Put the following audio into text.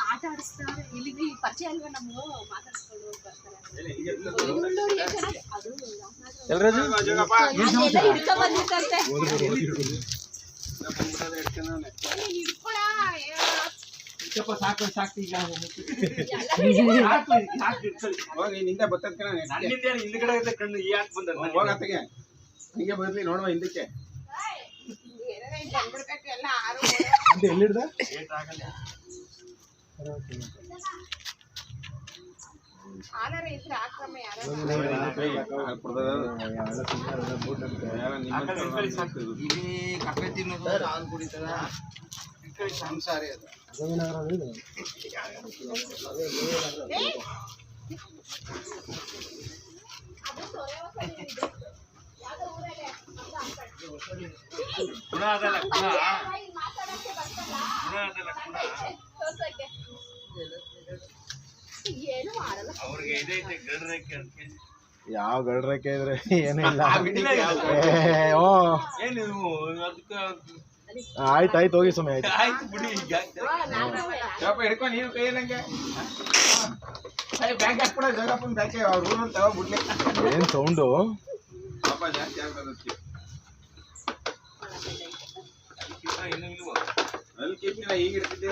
ಆಟ ಆಡಿಸ್ತಾರೆ ಇಲ್ಲಿಗೆ ಪರಿಚಯ ಅಲ್ವಾ ನಮ್ಗೆ ಮಾತಾಡ್ಸ್ಕೊಂಡು ಬರ್ತಾರೆ ಹಿಡ್ಕೊ ಬಂದಿರ್ತಂತೆ ಸಾಕು ಸಾಕು ಈಗ ಹಿಂದೆ ಬರ್ತದ ಹಿಂದ್ಗಡೆ ಕಣ್ಣು ಯಾಕೆ ಬಂದ ಹೋಗತ್ತಿಗೆ ಹಿಂಗೆ ಬರ್ಲಿ ನೋಡುವ ಹಿಂದಕ್ಕೆ ಅಂತ ಎಲ್ಲಿಡ್ದ ಕಪ್ಪೆ ತಿನ್ನೋದು ಹಾಲು ಕುಡಿತದ ಸಂಸಾರಿ ಅದು ಯಾವ ಗಡ್ರಕ್ಕೆ ಇದ್ರೆ ಏನಿಲ್ಲ ಆಯ್ತಾಯ್ತು ಹೋಗಿ ಸಮಯ ಆಯ್ತು ಬಿಡಿ ಹಿಡ್ಕೊಂಡು ನೀವು ಕೈಯಲ್ಲಂಗೆ ಬ್ಯಾಂಕ್ ಹಾಕ್ಬಿಡ ಜಗಪ್ಪನ ಬ್ಯಾಂಕ್ ರೂಲ್ ಅಂತ ಬಿಡ್ಲಿ ಏನ್ ಸೌಂಡು ಪಾಪ ಜಾಸ್ತಿ ಆಗ್ತದೆ ಅಲ್ಲಿ ಈಗ ಇಡ್ತಿದ್ದೀರ